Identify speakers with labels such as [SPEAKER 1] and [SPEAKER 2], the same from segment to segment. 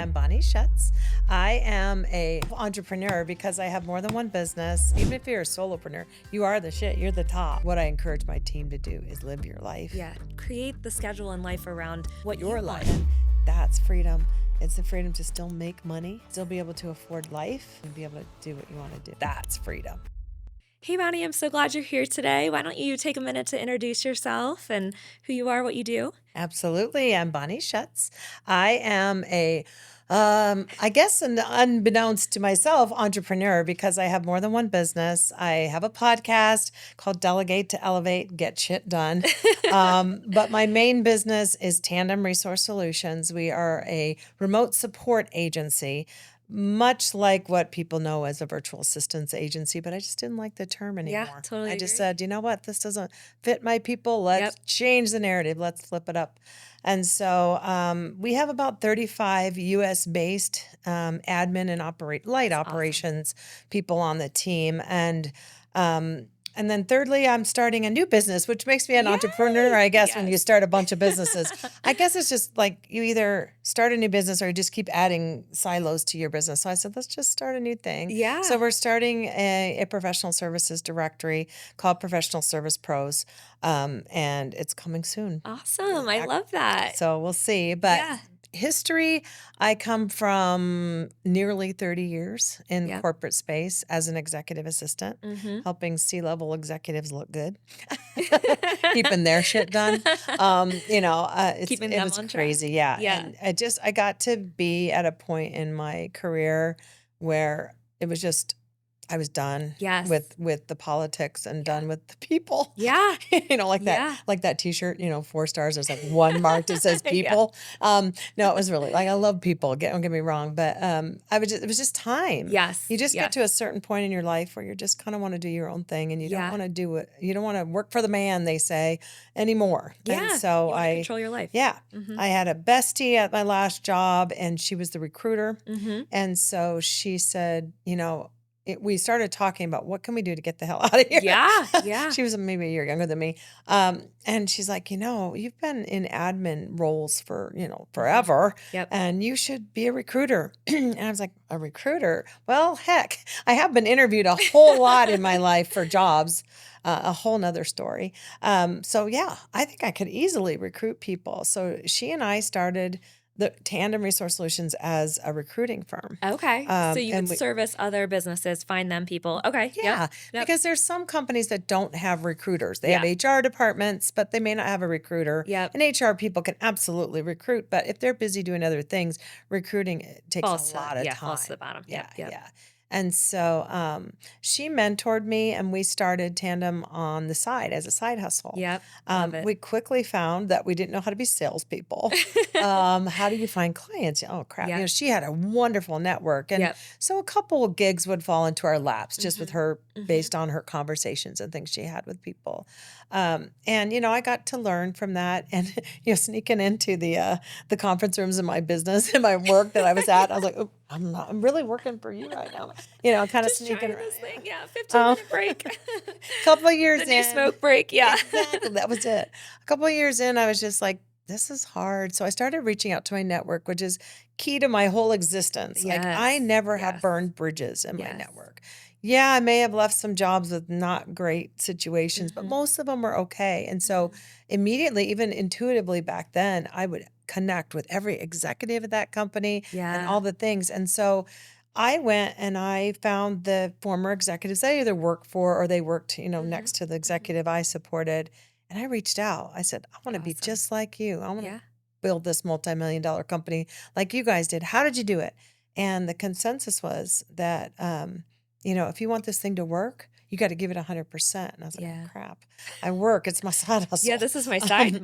[SPEAKER 1] I'm Bonnie Schutz. I am a entrepreneur because I have more than one business. Even if you're a solopreneur, you are the shit. You're the top. What I encourage my team to do is live your life.
[SPEAKER 2] Yeah, create the schedule and life around what
[SPEAKER 1] Your
[SPEAKER 2] you
[SPEAKER 1] life.
[SPEAKER 2] want.
[SPEAKER 1] And that's freedom. It's the freedom to still make money, still be able to afford life, and be able to do what you want to do. That's freedom.
[SPEAKER 2] Hey, Bonnie, I'm so glad you're here today. Why don't you take a minute to introduce yourself and who you are, what you do?
[SPEAKER 1] Absolutely. I'm Bonnie Schutz. I am I guess an unbeknownst to myself, entrepreneur because I have more than one business. I have a podcast called Delegate to Elevate, Get Shit Done. But my main business is Tandem Resource Solutions. We are a remote support agency, much like what people know as a virtual assistance agency, but I just didn't like the term anymore.
[SPEAKER 2] totally
[SPEAKER 1] I just
[SPEAKER 2] agree.
[SPEAKER 1] said, you know what, this doesn't fit my people. Let's change the narrative. Let's flip it up. And so we have about 35 US based admin and light operations people on the team. And then thirdly, I'm starting a new business, which makes me an entrepreneur, I guess, when you start a bunch of businesses. I guess it's just like you either start a new business or you just keep adding silos to your business. So I said, let's just start a new thing.
[SPEAKER 2] Yeah.
[SPEAKER 1] So we're starting a professional services directory called Professional Service Pros, and it's coming soon.
[SPEAKER 2] Awesome. I love that.
[SPEAKER 1] So we'll see. But
[SPEAKER 2] Yeah.
[SPEAKER 1] history, I come from nearly 30 years in
[SPEAKER 2] Yep.
[SPEAKER 1] corporate space as an executive assistant, helping C-level executives look good, keeping their shit done.
[SPEAKER 2] Keeping
[SPEAKER 1] it
[SPEAKER 2] them
[SPEAKER 1] was
[SPEAKER 2] on track.
[SPEAKER 1] crazy. Yeah.
[SPEAKER 2] Yeah.
[SPEAKER 1] And I got to be at a point in my career where it was just, I was done
[SPEAKER 2] Yes.
[SPEAKER 1] with the politics and done with the people.
[SPEAKER 2] Yeah.
[SPEAKER 1] Like that t-shirt, 4 stars. There's like one mark that says people. No, it was really like, I love people. Don't get me wrong. But it was just time.
[SPEAKER 2] Yes.
[SPEAKER 1] You just get to a certain point in your life where you just kind of want to do your own thing and you don't want to do it. You don't want to work for the man, they say, anymore.
[SPEAKER 2] Yeah.
[SPEAKER 1] And so
[SPEAKER 2] you want to control your life.
[SPEAKER 1] Yeah. I had a bestie at my last job and she was the recruiter. And so she said, we started talking about what can we do to get the hell out of here.
[SPEAKER 2] Yeah.
[SPEAKER 1] She was maybe a year younger than me. And she's like, you've been in admin roles for, forever.
[SPEAKER 2] Yep.
[SPEAKER 1] And you should be a recruiter. And I was like, a recruiter? Well, heck, I have been interviewed a whole lot in my life for jobs. A whole nother story. So yeah, I think I could easily recruit people. So she and I started the Tandem Resource Solutions as a recruiting firm.
[SPEAKER 2] Okay. So you would service other businesses, find them people. Okay.
[SPEAKER 1] Yeah.
[SPEAKER 2] Yep.
[SPEAKER 1] Because there's some companies that don't have recruiters. They have HR departments, but they may not have a recruiter.
[SPEAKER 2] Yep.
[SPEAKER 1] And HR people can absolutely recruit, but if they're busy doing other things, recruiting takes a lot of time.
[SPEAKER 2] Falls to the bottom.
[SPEAKER 1] Yeah. And so she mentored me and we started Tandem on the side as a side hustle.
[SPEAKER 2] Yep. Love it.
[SPEAKER 1] We quickly found that we didn't know how to be salespeople. How do you find clients? Oh, crap.
[SPEAKER 2] Yep.
[SPEAKER 1] She had a wonderful network. And so a couple of gigs would fall into our laps just with her based on her conversations and things she had with people. And I got to learn from that and, sneaking into the conference rooms in my business and my work that I was at. I was like, oh, I'm really working for you right now. Kind of sneaking around.
[SPEAKER 2] This thing. Yeah. 15-minute break.
[SPEAKER 1] Couple of years
[SPEAKER 2] the new
[SPEAKER 1] in.
[SPEAKER 2] smoke break. Yeah.
[SPEAKER 1] Exactly. That was it. A couple of years in, I was just like, this is hard. So I started reaching out to my network, which is key to my whole existence.
[SPEAKER 2] Yes.
[SPEAKER 1] Like I never have burned bridges in my network. Yeah, I may have left some jobs with not great situations, but most of them were okay. And so immediately, even intuitively back then, I would connect with every executive at that company and all the things. And so I went and I found the former executives I either worked for or they worked, next to the executive I supported. And I reached out. I said, I want to be just like you. I want to build this multi-million-dollar company like you guys did. How did you do it? And the consensus was that, if you want this thing to work, you got to give it 100%. And I was like, oh, crap. I work. It's my side hustle.
[SPEAKER 2] Yeah, this is my side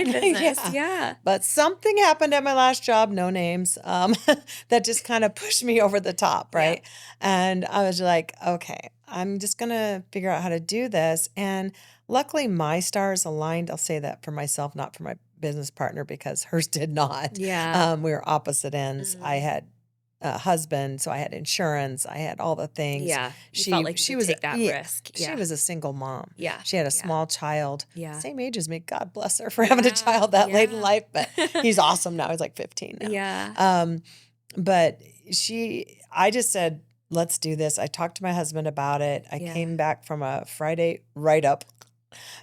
[SPEAKER 2] business. Yeah.
[SPEAKER 1] But something happened at my last job, no names, that just kind of pushed me over the top, right? Yeah. And I was like, okay, I'm just going to figure out how to do this. And luckily, my stars aligned. I'll say that for myself, not for my business partner, because hers did not.
[SPEAKER 2] Yeah.
[SPEAKER 1] We were opposite ends. I had husband, so I had insurance, I had all the things.
[SPEAKER 2] Yeah, she felt like she was take that risk. Yeah.
[SPEAKER 1] She was a single mom.
[SPEAKER 2] Yeah,
[SPEAKER 1] she had a small child.
[SPEAKER 2] Yeah,
[SPEAKER 1] same age as me. God bless her for having a child that late in life, but he's awesome now. He's like 15 now.
[SPEAKER 2] Yeah.
[SPEAKER 1] But I just said, let's do this. I talked to my husband about it. I
[SPEAKER 2] Yeah.
[SPEAKER 1] came back from a Friday write-up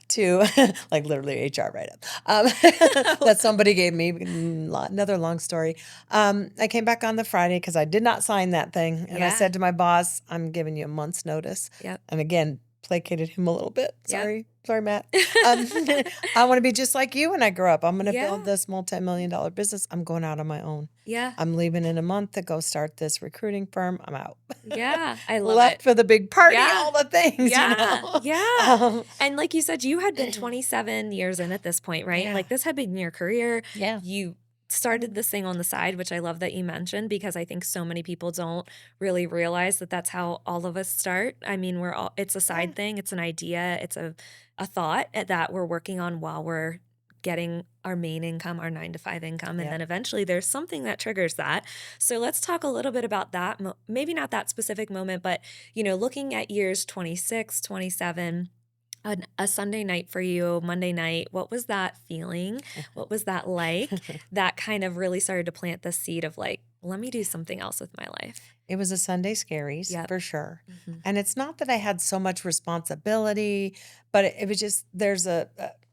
[SPEAKER 1] to like literally HR write-up that somebody gave me. Another long story. I came back on the Friday because I did not sign that thing. And I
[SPEAKER 2] Yeah.
[SPEAKER 1] said to my boss, I'm giving you a month's notice.
[SPEAKER 2] Yep.
[SPEAKER 1] And again, placated him a little bit.
[SPEAKER 2] Yep.
[SPEAKER 1] Sorry, Matt. I want to be just like you when I grow up. I'm going to
[SPEAKER 2] Yeah.
[SPEAKER 1] build this multi-million-dollar business. I'm going out on my own.
[SPEAKER 2] Yeah.
[SPEAKER 1] I'm leaving in a month to go start this recruiting firm. I'm out.
[SPEAKER 2] Yeah. I love
[SPEAKER 1] Left
[SPEAKER 2] it.
[SPEAKER 1] for the big party,
[SPEAKER 2] Yeah.
[SPEAKER 1] all the things,
[SPEAKER 2] Yeah.
[SPEAKER 1] you know?
[SPEAKER 2] Yeah. And like you said, you had been 27 years in at this point, right?
[SPEAKER 1] Yeah.
[SPEAKER 2] Like this had been your career.
[SPEAKER 1] Yeah.
[SPEAKER 2] You started this thing on the side, which I love that you mentioned, because I think so many people don't really realize that that's how all of us start. I mean, it's a side thing. It's an idea. It's a thought that we're working on while we're getting our main income, our 9 to 5 income. And then eventually there's something that triggers that. So let's talk a little bit about that. Maybe not that specific moment, but, looking at years 26, 27, a Sunday night for you, Monday night, what was that feeling? What was that like? That kind of really started to plant the seed of like, let me do something else with my life.
[SPEAKER 1] It was a Sunday scaries for sure. And it's not that I had so much responsibility, but it was just, there's a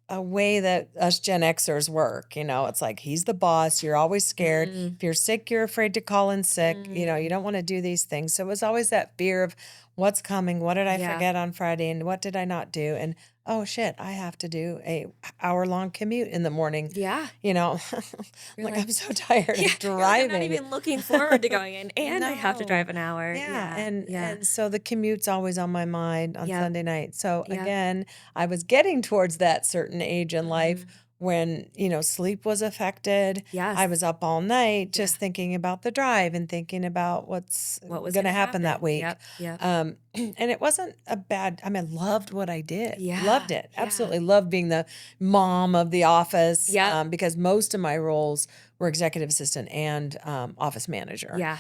[SPEAKER 1] way that us Gen Xers work, it's like, he's the boss. You're always scared. If you're sick, you're afraid to call in sick. You don't want to do these things. So it was always that fear of what's coming. What did I forget on Friday? And what did I not do? And oh shit, I have to do a hour-long commute in the morning.
[SPEAKER 2] Yeah.
[SPEAKER 1] Like I'm so tired of driving.
[SPEAKER 2] Like, I'm not even looking forward to going in, and I have to
[SPEAKER 1] No.
[SPEAKER 2] drive an hour.
[SPEAKER 1] Yeah. And so the commute's always on my mind on Sunday night. So again, I was getting towards that certain age in life when, sleep was affected.
[SPEAKER 2] Yes.
[SPEAKER 1] I was up all night just thinking about the drive and thinking about what was going to happen that week.
[SPEAKER 2] Yep.
[SPEAKER 1] And it wasn't a bad, I loved what I did.
[SPEAKER 2] Yeah.
[SPEAKER 1] Loved it.
[SPEAKER 2] Yeah.
[SPEAKER 1] Absolutely loved being the mom of the office.
[SPEAKER 2] Yep.
[SPEAKER 1] Because most of my roles were executive assistant and office manager.
[SPEAKER 2] Yeah.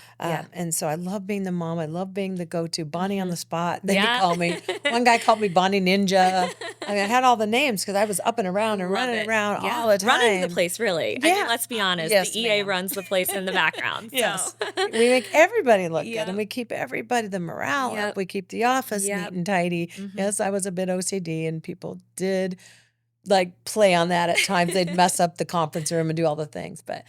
[SPEAKER 1] And so I love being the mom. I love being the go-to Bonnie on the spot. They
[SPEAKER 2] Yeah.
[SPEAKER 1] call me. One guy called me Bonnie Ninja. I had all the names because I was up and around and running around all the time.
[SPEAKER 2] Running the place, really. I mean, let's be honest.
[SPEAKER 1] Yes,
[SPEAKER 2] the EA
[SPEAKER 1] ma'am.
[SPEAKER 2] runs the place in the background.
[SPEAKER 1] Yes.
[SPEAKER 2] So.
[SPEAKER 1] We make everybody look
[SPEAKER 2] Yep.
[SPEAKER 1] good and we keep everybody, the morale
[SPEAKER 2] Yep.
[SPEAKER 1] up. We keep the office
[SPEAKER 2] Yep.
[SPEAKER 1] neat and tidy. Yes, I was a bit OCD and people did like play on that at times. They'd mess up the conference room and do all the things. But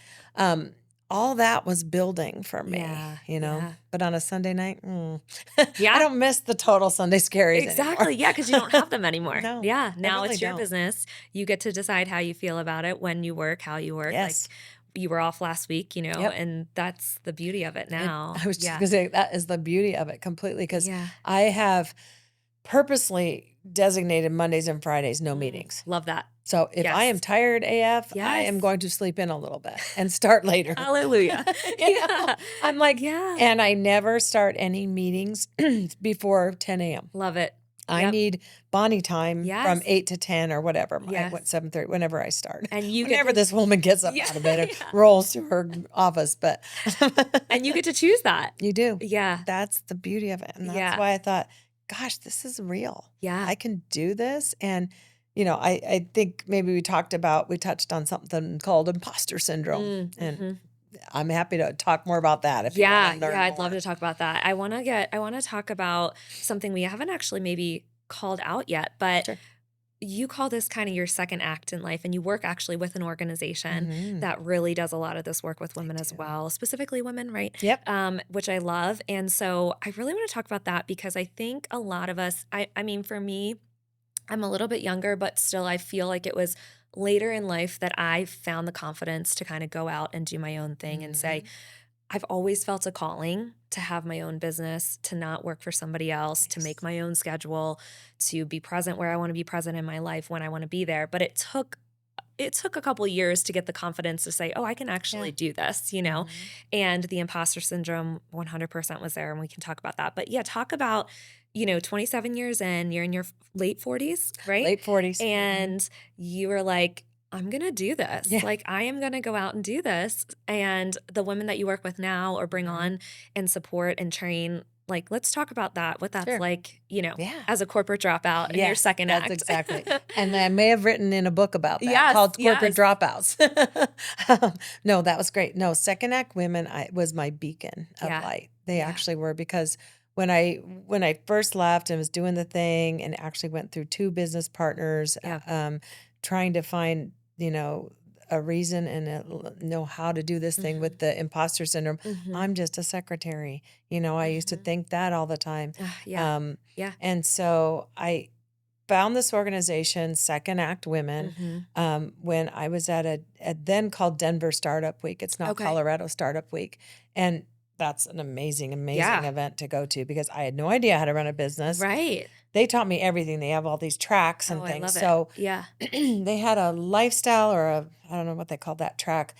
[SPEAKER 1] all that was building for me,
[SPEAKER 2] Yeah.
[SPEAKER 1] But on a Sunday night,
[SPEAKER 2] Yeah.
[SPEAKER 1] I don't miss the total Sunday scaries
[SPEAKER 2] Exactly.
[SPEAKER 1] anymore.
[SPEAKER 2] Yeah, because you don't have them anymore.
[SPEAKER 1] No,
[SPEAKER 2] Yeah. Now
[SPEAKER 1] really
[SPEAKER 2] it's your
[SPEAKER 1] don't.
[SPEAKER 2] business. You get to decide how you feel about it, when you work, how you work.
[SPEAKER 1] Yes.
[SPEAKER 2] Like you were off last week,
[SPEAKER 1] Yep.
[SPEAKER 2] and that's the beauty of it now.
[SPEAKER 1] I was just going to say that is the beauty of it completely because
[SPEAKER 2] Yeah.
[SPEAKER 1] I have purposely designated Mondays and Fridays, no meetings.
[SPEAKER 2] Love that.
[SPEAKER 1] So if I am
[SPEAKER 2] Yes.
[SPEAKER 1] tired AF, I
[SPEAKER 2] Yes.
[SPEAKER 1] am going to sleep in a little bit and start later.
[SPEAKER 2] Hallelujah.
[SPEAKER 1] Yeah. I'm like,
[SPEAKER 2] Yeah.
[SPEAKER 1] and I never start any meetings before 10 a.m.
[SPEAKER 2] Love it.
[SPEAKER 1] I
[SPEAKER 2] Yep.
[SPEAKER 1] need Bonnie time from
[SPEAKER 2] Yes.
[SPEAKER 1] 8 to 10 or whatever.
[SPEAKER 2] Yes.
[SPEAKER 1] 7:30, whenever I start.
[SPEAKER 2] And you get
[SPEAKER 1] Whenever
[SPEAKER 2] to-
[SPEAKER 1] this woman gets up
[SPEAKER 2] Yeah.
[SPEAKER 1] out of bed and
[SPEAKER 2] Yeah.
[SPEAKER 1] rolls to her office. But
[SPEAKER 2] And you get to choose that.
[SPEAKER 1] you do.
[SPEAKER 2] Yeah.
[SPEAKER 1] That's the beauty of it. And that's
[SPEAKER 2] Yeah.
[SPEAKER 1] why I thought, gosh, this is real.
[SPEAKER 2] Yeah.
[SPEAKER 1] I can do this. And, I think maybe we touched on something called imposter syndrome. And I'm happy to talk more about that if you
[SPEAKER 2] Yeah.
[SPEAKER 1] want to learn
[SPEAKER 2] Yeah. I'd love
[SPEAKER 1] more.
[SPEAKER 2] to talk about that. I want to talk about something we haven't actually maybe called out yet, but
[SPEAKER 1] Sure.
[SPEAKER 2] you call this kind of your second act in life, and you work actually with an organization that really does a lot of this work with women as well, specifically women, right?
[SPEAKER 1] Yep.
[SPEAKER 2] Which I love. And so I really want to talk about that because I think a lot of us, I mean, for me, I'm a little bit younger, but still I feel like it was later in life that I found the confidence to kind of go out and do my own thing and say, I've always felt a calling to have my own business, to not work for somebody else, to make my own schedule, to be present where I want to be present in my life when I want to be there. But it took a couple of years to get the confidence to say, oh, I can actually do this, And the imposter syndrome 100% was there, and we can talk about that. But yeah, talk about, 27 years in, you're in your late 40s, right?
[SPEAKER 1] Late 40s.
[SPEAKER 2] And you were like, I'm going to do this.
[SPEAKER 1] Yeah.
[SPEAKER 2] Like, I am going to go out and do this. And the women that you work with now or bring
[SPEAKER 1] Mhm.
[SPEAKER 2] on and support and train, like, let's talk about that, what that's
[SPEAKER 1] Sure.
[SPEAKER 2] like,
[SPEAKER 1] Yeah.
[SPEAKER 2] as a corporate dropout in your
[SPEAKER 1] Yes,
[SPEAKER 2] second
[SPEAKER 1] that's
[SPEAKER 2] act.
[SPEAKER 1] exactly. And I may have written in a book about that
[SPEAKER 2] Yes,
[SPEAKER 1] called Corporate
[SPEAKER 2] yes.
[SPEAKER 1] Dropouts. No, that was great. No, second act women was my beacon of
[SPEAKER 2] Yeah.
[SPEAKER 1] light. They
[SPEAKER 2] Yeah.
[SPEAKER 1] actually were because when I first left and was doing the thing and actually went through two business partners,
[SPEAKER 2] Yep.
[SPEAKER 1] trying to find, a reason and know how to do this thing
[SPEAKER 2] Mhm.
[SPEAKER 1] with the imposter syndrome.
[SPEAKER 2] Mhm.
[SPEAKER 1] I'm just a secretary. I used to
[SPEAKER 2] Mhm.
[SPEAKER 1] think that all the time.
[SPEAKER 2] Yeah.
[SPEAKER 1] Um,
[SPEAKER 2] Yeah.
[SPEAKER 1] and so I found this organization, Second Act Women,
[SPEAKER 2] Mhm.
[SPEAKER 1] when I was at a then called Denver Startup Week. It's now
[SPEAKER 2] Okay.
[SPEAKER 1] Colorado Startup Week. And that's an amazing, amazing
[SPEAKER 2] Yeah.
[SPEAKER 1] event to go to because I had no idea how to run a business.
[SPEAKER 2] Right.
[SPEAKER 1] They taught me everything. They have all these tracks
[SPEAKER 2] Oh,
[SPEAKER 1] and
[SPEAKER 2] I
[SPEAKER 1] things.
[SPEAKER 2] love it.
[SPEAKER 1] So
[SPEAKER 2] Yeah.
[SPEAKER 1] they had a lifestyle or I don't know what they called that track.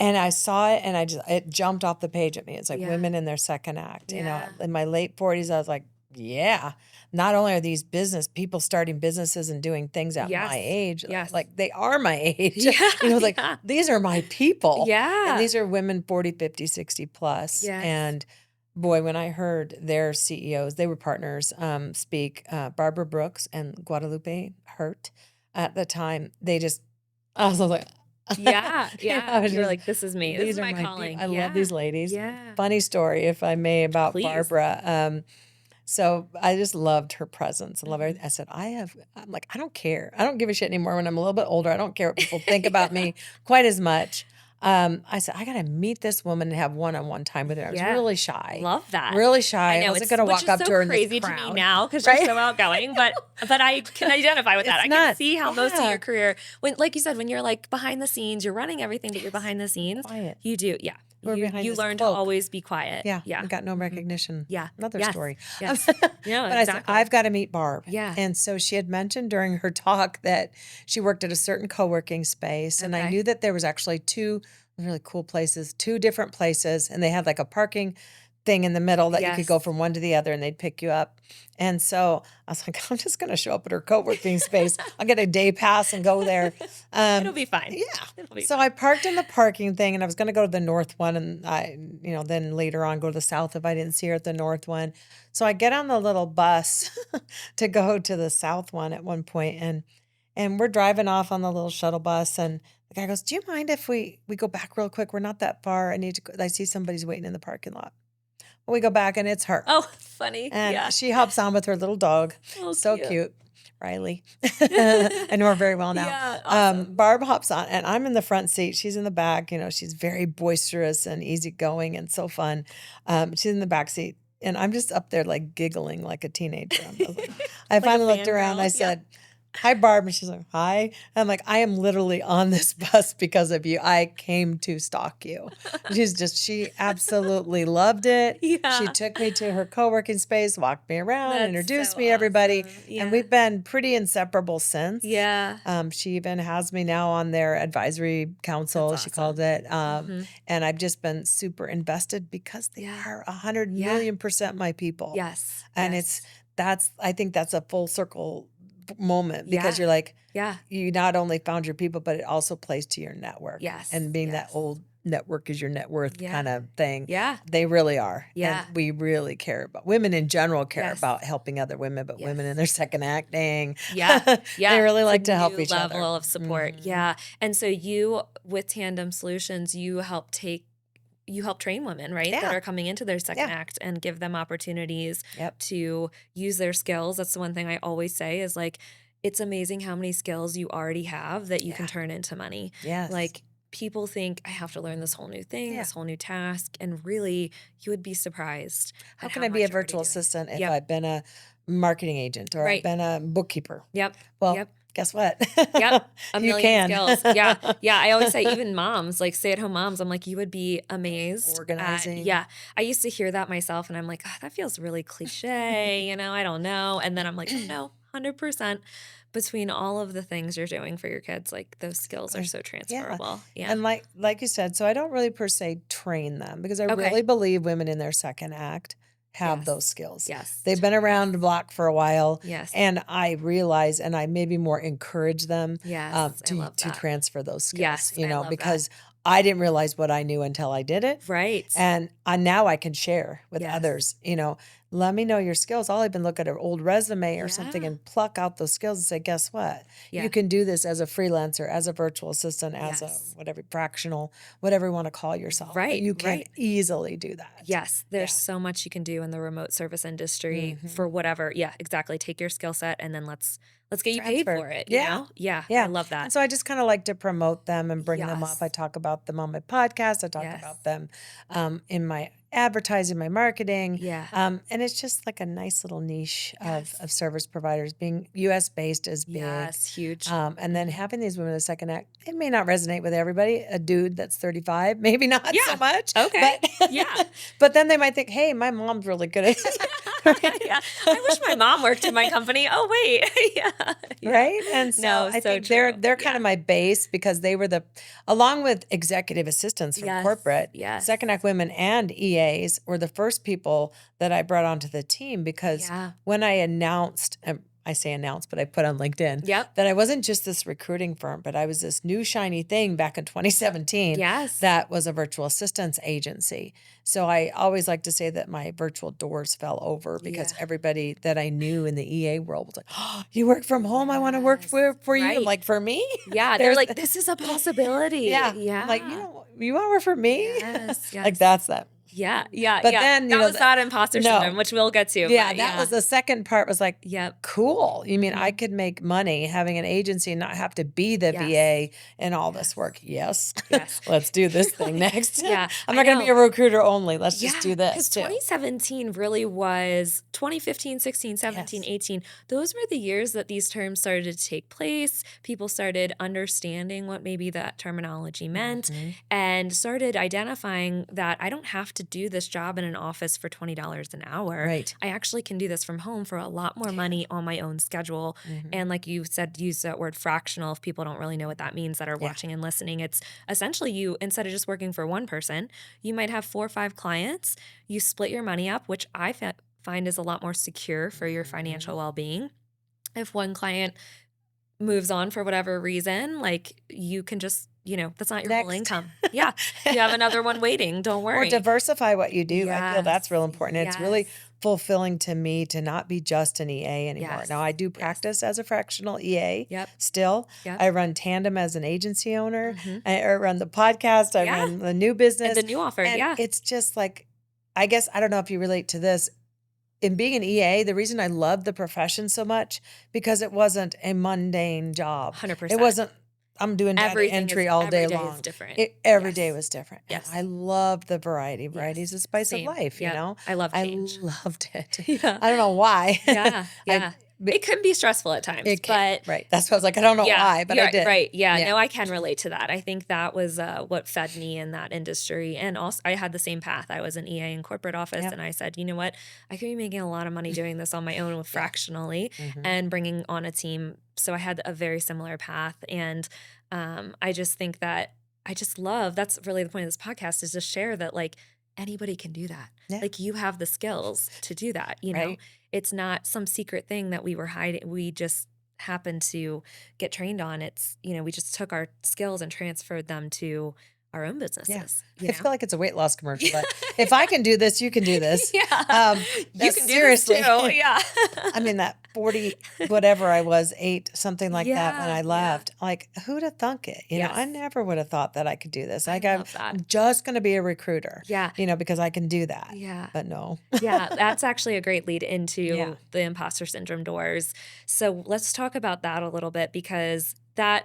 [SPEAKER 1] And I saw it and it jumped off the page at me. It's like
[SPEAKER 2] Yeah.
[SPEAKER 1] women in their second act.
[SPEAKER 2] Yeah.
[SPEAKER 1] In my late 40s, I was like, yeah, not only are these business people starting businesses and doing things at my
[SPEAKER 2] Yes.
[SPEAKER 1] age,
[SPEAKER 2] Yes.
[SPEAKER 1] like they are my age.
[SPEAKER 2] Yeah.
[SPEAKER 1] It's like
[SPEAKER 2] Yeah.
[SPEAKER 1] these are my people. And
[SPEAKER 2] Yeah.
[SPEAKER 1] these are women 40, 50, 60 plus.
[SPEAKER 2] Yes.
[SPEAKER 1] And boy, when I heard their CEOs, they were partners, speak, Barbara Brooks and Guadalupe Hurt at the time, I was like,
[SPEAKER 2] Yeah.
[SPEAKER 1] I
[SPEAKER 2] Yeah.
[SPEAKER 1] was
[SPEAKER 2] You're
[SPEAKER 1] just
[SPEAKER 2] like, this is me. This
[SPEAKER 1] these
[SPEAKER 2] is
[SPEAKER 1] are
[SPEAKER 2] my
[SPEAKER 1] my people.
[SPEAKER 2] calling.
[SPEAKER 1] I love
[SPEAKER 2] Yeah.
[SPEAKER 1] these ladies.
[SPEAKER 2] Yeah.
[SPEAKER 1] Funny story, if I may, about
[SPEAKER 2] Please.
[SPEAKER 1] Barbara. So I just loved her presence. I love
[SPEAKER 2] Mhm.
[SPEAKER 1] everything. I'm like, I don't care. I don't give a shit anymore when I'm a little bit older. I don't care what people think about
[SPEAKER 2] Yeah.
[SPEAKER 1] me quite as much. I said, I got to meet this woman and have one-on-one time with her. I was
[SPEAKER 2] Yeah.
[SPEAKER 1] really shy,
[SPEAKER 2] Love that.
[SPEAKER 1] really
[SPEAKER 2] I
[SPEAKER 1] shy. I
[SPEAKER 2] know
[SPEAKER 1] wasn't going to
[SPEAKER 2] which
[SPEAKER 1] walk
[SPEAKER 2] is
[SPEAKER 1] up
[SPEAKER 2] so
[SPEAKER 1] to her in this
[SPEAKER 2] crazy to me
[SPEAKER 1] crowd,
[SPEAKER 2] now because you're
[SPEAKER 1] right?
[SPEAKER 2] so outgoing, but I can identify with that.
[SPEAKER 1] It's
[SPEAKER 2] I can
[SPEAKER 1] nuts.
[SPEAKER 2] see how most of
[SPEAKER 1] Yeah.
[SPEAKER 2] your career, when like you said, when you're like behind the scenes, you're running everything, but you're
[SPEAKER 1] Yes.
[SPEAKER 2] behind the scenes.
[SPEAKER 1] Quiet.
[SPEAKER 2] You do, yeah.
[SPEAKER 1] We're behind
[SPEAKER 2] You
[SPEAKER 1] this
[SPEAKER 2] learn to
[SPEAKER 1] cloak.
[SPEAKER 2] always be quiet.
[SPEAKER 1] Yeah,
[SPEAKER 2] Yeah.
[SPEAKER 1] we got no
[SPEAKER 2] Mhm.
[SPEAKER 1] recognition.
[SPEAKER 2] Yeah.
[SPEAKER 1] Another
[SPEAKER 2] Yes.
[SPEAKER 1] story.
[SPEAKER 2] Yes. Yeah,
[SPEAKER 1] But I said, I've
[SPEAKER 2] exactly.
[SPEAKER 1] got to meet Barb.
[SPEAKER 2] Yeah.
[SPEAKER 1] And so she had mentioned during her talk that she worked at a certain co-working space. And I
[SPEAKER 2] Okay.
[SPEAKER 1] knew that there was actually two really cool places, two different places. And they had like a parking thing in the middle that you could go
[SPEAKER 2] Yes.
[SPEAKER 1] from one to the other and they'd pick you up. And so I was like, I'm just going to show up at her co-working space. I'll get a day pass and go there.
[SPEAKER 2] It'll be fine.
[SPEAKER 1] Yeah.
[SPEAKER 2] It'll be
[SPEAKER 1] So
[SPEAKER 2] fine.
[SPEAKER 1] I parked in the parking thing and I was going to go to the north one and then later on go to the south if I didn't see her at the north one. So I get on the little bus to go to the south one at one point and we're driving off on the little shuttle bus and the guy goes, "Do you mind if we go back real quick? We're not that far. I need to go. I see somebody's waiting in the parking lot." Well, we go back and it's her.
[SPEAKER 2] Oh, funny.
[SPEAKER 1] And
[SPEAKER 2] Yeah.
[SPEAKER 1] she hops on with her little dog.
[SPEAKER 2] Oh,
[SPEAKER 1] So
[SPEAKER 2] cute.
[SPEAKER 1] cute. Riley. I know her very well now.
[SPEAKER 2] Yeah. Awesome.
[SPEAKER 1] Barb hops on, and I'm in the front seat. She's in the back. She's very boisterous and easygoing and so fun. She's in the back seat, and I'm just up there like giggling like a teenager. I
[SPEAKER 2] Like a
[SPEAKER 1] finally looked around.
[SPEAKER 2] fangirl.
[SPEAKER 1] I
[SPEAKER 2] Yeah.
[SPEAKER 1] said, "Hi, Barb." And she's like, "Hi." And I'm like, "I am literally on this bus because of you. I came to stalk you." She absolutely loved it. She
[SPEAKER 2] Yeah.
[SPEAKER 1] took me to her co-working space, walked me around,
[SPEAKER 2] That's
[SPEAKER 1] introduced
[SPEAKER 2] so
[SPEAKER 1] me to everybody.
[SPEAKER 2] awesome.
[SPEAKER 1] And
[SPEAKER 2] Yeah.
[SPEAKER 1] we've been pretty inseparable since.
[SPEAKER 2] Yeah.
[SPEAKER 1] She even has me now on their advisory council,
[SPEAKER 2] That's
[SPEAKER 1] she called
[SPEAKER 2] awesome.
[SPEAKER 1] it.
[SPEAKER 2] Mhm.
[SPEAKER 1] And I've just been super invested because they
[SPEAKER 2] Yeah.
[SPEAKER 1] are 100
[SPEAKER 2] Yeah.
[SPEAKER 1] million% my people.
[SPEAKER 2] Yes.
[SPEAKER 1] And
[SPEAKER 2] Yes.
[SPEAKER 1] I think that's a full circle moment because
[SPEAKER 2] Yeah.
[SPEAKER 1] you're like,
[SPEAKER 2] Yeah.
[SPEAKER 1] you not only found your people, but it also plays to your network.
[SPEAKER 2] Yes.
[SPEAKER 1] And being that
[SPEAKER 2] Yes.
[SPEAKER 1] old network is your net worth
[SPEAKER 2] Yeah.
[SPEAKER 1] kind of thing.
[SPEAKER 2] Yeah.
[SPEAKER 1] They really are.
[SPEAKER 2] Yeah.
[SPEAKER 1] And we really care about women in general care
[SPEAKER 2] Yes.
[SPEAKER 1] about helping other women, but women
[SPEAKER 2] Yes.
[SPEAKER 1] in their second acting.
[SPEAKER 2] Yeah. Yeah.
[SPEAKER 1] They really
[SPEAKER 2] It's
[SPEAKER 1] like
[SPEAKER 2] a
[SPEAKER 1] to help
[SPEAKER 2] new
[SPEAKER 1] each other.
[SPEAKER 2] level of support.
[SPEAKER 1] Mhm.
[SPEAKER 2] Yeah. And so you, with Tandem Solutions, you help train women, right? That
[SPEAKER 1] Yeah.
[SPEAKER 2] are coming into their second
[SPEAKER 1] Yeah.
[SPEAKER 2] act and give them opportunities
[SPEAKER 1] Yep.
[SPEAKER 2] to use their skills. That's the one thing I always say is like, it's amazing how many skills you already have that you can
[SPEAKER 1] Yeah.
[SPEAKER 2] turn into money.
[SPEAKER 1] Yes.
[SPEAKER 2] Like, people think I have to learn this whole new thing,
[SPEAKER 1] Yeah.
[SPEAKER 2] this whole new task, and really you would be surprised
[SPEAKER 1] How
[SPEAKER 2] at
[SPEAKER 1] can
[SPEAKER 2] how
[SPEAKER 1] I be a
[SPEAKER 2] much you're already
[SPEAKER 1] virtual
[SPEAKER 2] doing.
[SPEAKER 1] assistant if
[SPEAKER 2] Yep.
[SPEAKER 1] I've been a marketing agent or I've
[SPEAKER 2] Right.
[SPEAKER 1] been a bookkeeper?
[SPEAKER 2] Yep.
[SPEAKER 1] Well,
[SPEAKER 2] Yep.
[SPEAKER 1] guess what?
[SPEAKER 2] Yep. A
[SPEAKER 1] You
[SPEAKER 2] million
[SPEAKER 1] can.
[SPEAKER 2] skills. Yeah. Yeah. I always say, even moms, like stay-at-home moms, I'm like, you would be amazed at,
[SPEAKER 1] Organizing.
[SPEAKER 2] yeah. I used to hear that myself and I'm like, "Oh, that feels really cliche, I don't know." And then I'm like, oh no, 100% between all of the things you're doing for your kids, like those skills are so
[SPEAKER 1] Yeah.
[SPEAKER 2] transferable. Yeah.
[SPEAKER 1] And like you said, so I don't really per se train them because I
[SPEAKER 2] Okay.
[SPEAKER 1] really believe women in their second act have those skills.
[SPEAKER 2] Yes.
[SPEAKER 1] They've been around the block for a while.
[SPEAKER 2] Yes.
[SPEAKER 1] And I realize, and I maybe more encourage them
[SPEAKER 2] Yes. I love
[SPEAKER 1] to
[SPEAKER 2] that.
[SPEAKER 1] transfer those skills,
[SPEAKER 2] Yes. I love that.
[SPEAKER 1] because I didn't realize what I knew until I did it.
[SPEAKER 2] Right.
[SPEAKER 1] And now I can share with
[SPEAKER 2] Yes.
[SPEAKER 1] others, let me know your skills. I'll even look at an old resume or something
[SPEAKER 2] Yeah.
[SPEAKER 1] and pluck out those skills and say, guess what?
[SPEAKER 2] Yeah.
[SPEAKER 1] You can do this as a freelancer, as a virtual assistant, as a
[SPEAKER 2] Yes.
[SPEAKER 1] whatever, fractional, whatever you want to call yourself. But
[SPEAKER 2] Right.
[SPEAKER 1] you can
[SPEAKER 2] Right.
[SPEAKER 1] easily do that.
[SPEAKER 2] Yes, there's so much you can do in the remote service industry
[SPEAKER 1] Mhm.
[SPEAKER 2] for whatever. Yeah, exactly. Take your skill set and then let's get you paid
[SPEAKER 1] Transfer.
[SPEAKER 2] for it, you
[SPEAKER 1] Yeah.
[SPEAKER 2] know? Yeah, I
[SPEAKER 1] Yeah.
[SPEAKER 2] love that.
[SPEAKER 1] And so I just kind of like to promote them and bring them up.
[SPEAKER 2] Yes.
[SPEAKER 1] I talk about them on my podcast. I talk
[SPEAKER 2] Yes.
[SPEAKER 1] about them in my advertising, my marketing.
[SPEAKER 2] Yeah.
[SPEAKER 1] And it's just like a nice little niche
[SPEAKER 2] Yes.
[SPEAKER 1] of service providers. Being US based is big.
[SPEAKER 2] Yes, huge.
[SPEAKER 1] And then having these women in the second act, it may not resonate with everybody. A dude that's 35, maybe not
[SPEAKER 2] Yeah.
[SPEAKER 1] so much.
[SPEAKER 2] Okay.
[SPEAKER 1] But
[SPEAKER 2] Yeah.
[SPEAKER 1] but then they might think, hey, my mom's really good at it. Right?
[SPEAKER 2] Yeah. I wish my mom worked in my company. Oh, wait. Yeah. Yeah.
[SPEAKER 1] Right. And so
[SPEAKER 2] No,
[SPEAKER 1] I
[SPEAKER 2] so
[SPEAKER 1] think
[SPEAKER 2] true.
[SPEAKER 1] they're kind of my base, because they were along with executive assistants from
[SPEAKER 2] Yes.
[SPEAKER 1] corporate,
[SPEAKER 2] Yes.
[SPEAKER 1] Second Act women and EAs were the first people that I brought onto the team, because
[SPEAKER 2] Yeah.
[SPEAKER 1] when I announced, I say announced, but I put on LinkedIn
[SPEAKER 2] Yep.
[SPEAKER 1] that I wasn't just this recruiting firm, but I was this new shiny thing back in 2017
[SPEAKER 2] Yes.
[SPEAKER 1] that was a virtual assistance agency. So I always like to say that my virtual doors fell over, because
[SPEAKER 2] Yeah.
[SPEAKER 1] everybody that I knew in the EA world was like, oh, you work from home? I want to work for you. I'm
[SPEAKER 2] Right.
[SPEAKER 1] like, for me?
[SPEAKER 2] Yeah. They're like, this is a possibility.
[SPEAKER 1] Yeah.
[SPEAKER 2] Yeah.
[SPEAKER 1] I'm like, you want to work for me?
[SPEAKER 2] Yes. Yes.
[SPEAKER 1] Like, that's that.
[SPEAKER 2] Yeah. Yeah.
[SPEAKER 1] But
[SPEAKER 2] yeah.
[SPEAKER 1] then,
[SPEAKER 2] that was that imposter
[SPEAKER 1] no.
[SPEAKER 2] syndrome, which we'll get to.
[SPEAKER 1] Yeah,
[SPEAKER 2] but
[SPEAKER 1] that was the second part, was like,
[SPEAKER 2] Yep.
[SPEAKER 1] cool. You mean I
[SPEAKER 2] Mhm.
[SPEAKER 1] could make money having an agency and not have to be the
[SPEAKER 2] Yes.
[SPEAKER 1] VA and all this work? Yes.
[SPEAKER 2] Yes.
[SPEAKER 1] Let's do this thing next.
[SPEAKER 2] Yeah,
[SPEAKER 1] I'm
[SPEAKER 2] I
[SPEAKER 1] not going to be a
[SPEAKER 2] know.
[SPEAKER 1] recruiter only. Let's just do
[SPEAKER 2] Because
[SPEAKER 1] this too.
[SPEAKER 2] 2017 really was 2015, 16, 17,
[SPEAKER 1] Yes.
[SPEAKER 2] 18. Those were the years that these terms started to take place. People started understanding what maybe that terminology meant
[SPEAKER 1] Mhm.
[SPEAKER 2] and started identifying that I don't have to do this job in an office for $20 an hour.
[SPEAKER 1] Right.
[SPEAKER 2] I actually can do this from home for a lot more money on my own schedule.
[SPEAKER 1] Mhm.
[SPEAKER 2] And like you said, use that word fractional. If people don't really know what that means that are
[SPEAKER 1] Yeah.
[SPEAKER 2] watching and listening, it's essentially you, instead of just working for one person, you might have 4 or 5 clients. You split your money up, which I find is a lot more secure for your financial well-being. If one client moves on for whatever reason, like you can just, that's not your whole
[SPEAKER 1] Next.
[SPEAKER 2] income. Yeah. You have another one waiting. Don't
[SPEAKER 1] Or
[SPEAKER 2] worry.
[SPEAKER 1] diversify what you do. I feel that's real
[SPEAKER 2] Yes.
[SPEAKER 1] important. It's really
[SPEAKER 2] Yes.
[SPEAKER 1] fulfilling to me to not be just an EA anymore.
[SPEAKER 2] Yes.
[SPEAKER 1] Now, I do
[SPEAKER 2] Yes.
[SPEAKER 1] practice as a fractional EA
[SPEAKER 2] Yep.
[SPEAKER 1] still.
[SPEAKER 2] Yep.
[SPEAKER 1] I run Tandem as an agency owner.
[SPEAKER 2] Mhm.
[SPEAKER 1] I run the podcast. I
[SPEAKER 2] Yeah.
[SPEAKER 1] run the new business.
[SPEAKER 2] And the new offer.
[SPEAKER 1] And
[SPEAKER 2] Yeah.
[SPEAKER 1] it's just like, I guess, I don't know if you relate to this. In being an EA, the reason I loved the profession so much, because it wasn't a mundane job.
[SPEAKER 2] 100%.
[SPEAKER 1] It wasn't, I'm doing data entry all day
[SPEAKER 2] every day
[SPEAKER 1] long.
[SPEAKER 2] is different.
[SPEAKER 1] Every day
[SPEAKER 2] Yes.
[SPEAKER 1] was different.
[SPEAKER 2] Yes.
[SPEAKER 1] And I love the variety. Variety is
[SPEAKER 2] Yes.
[SPEAKER 1] the spice
[SPEAKER 2] Same.
[SPEAKER 1] of life,
[SPEAKER 2] Yep. I love change.
[SPEAKER 1] loved it.
[SPEAKER 2] Yeah.
[SPEAKER 1] I don't know why.
[SPEAKER 2] Yeah. Yeah. It can be stressful at times, but
[SPEAKER 1] right. That's why I was like, I don't know why, but I did.
[SPEAKER 2] Right. Yeah.
[SPEAKER 1] Yeah.
[SPEAKER 2] No, I can relate to that. I think that was what fed me in that industry. And also, I had the same path. I was an EA in corporate office,
[SPEAKER 1] Yep.
[SPEAKER 2] and I said, you know what? I could be making a lot of money doing this on my own fractionally
[SPEAKER 1] Mhm.
[SPEAKER 2] and bringing on a team. So I had a very similar path. And I just think that I just love, that's really the point of this podcast, is to share that like anybody can do that.
[SPEAKER 1] Yeah.
[SPEAKER 2] Like you have the skills to do that, you know?
[SPEAKER 1] Right.
[SPEAKER 2] It's not some secret thing that we were hiding. We just happened to get trained on. It's, we just took our skills and transferred them to our own businesses.
[SPEAKER 1] I feel like it's a weight loss commercial, but if I can do this, you can do this.
[SPEAKER 2] Yeah. You can
[SPEAKER 1] seriously.
[SPEAKER 2] do this too. Yeah.
[SPEAKER 1] I mean, that 40, whatever I was, 8, something like that when
[SPEAKER 2] Yeah,
[SPEAKER 1] I left. Like, who'd have thunk it? You know, I
[SPEAKER 2] Yes.
[SPEAKER 1] never would have thought that I could do this.
[SPEAKER 2] I
[SPEAKER 1] Like,
[SPEAKER 2] love that.
[SPEAKER 1] I'm just going to be a recruiter,
[SPEAKER 2] Yeah.
[SPEAKER 1] because I can do that.
[SPEAKER 2] Yeah.
[SPEAKER 1] But no.
[SPEAKER 2] Yeah, that's actually a great lead into
[SPEAKER 1] Yeah.
[SPEAKER 2] the imposter syndrome doors. So let's talk about that a little bit, because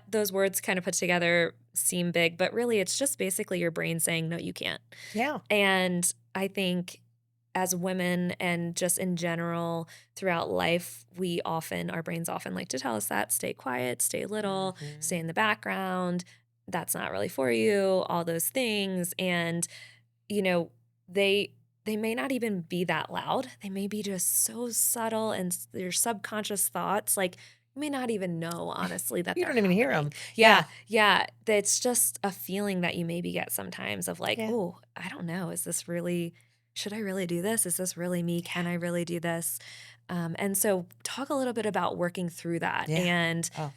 [SPEAKER 2] those words kind of put together seem big, but really it's just basically your brain saying, no, you can't.
[SPEAKER 1] Yeah.
[SPEAKER 2] And I think as women and just in general throughout life, our brains often like to tell us that stay quiet, stay little,
[SPEAKER 1] Mhm.
[SPEAKER 2] stay in the background. That's not really for you, all those things. And, they may not even be that loud. They may be just so subtle, and your subconscious thoughts, like you may not even know, honestly, that
[SPEAKER 1] You
[SPEAKER 2] they're
[SPEAKER 1] don't even hear
[SPEAKER 2] happening.
[SPEAKER 1] them.
[SPEAKER 2] Yeah. Yeah. That's just a feeling that you maybe get sometimes of like,
[SPEAKER 1] Yeah.
[SPEAKER 2] oh, I don't know. Is this really should I really do this? Is this really me? Can I really do this? And so talk a little bit about working through that.
[SPEAKER 1] Yeah.
[SPEAKER 2] And
[SPEAKER 1] Oh,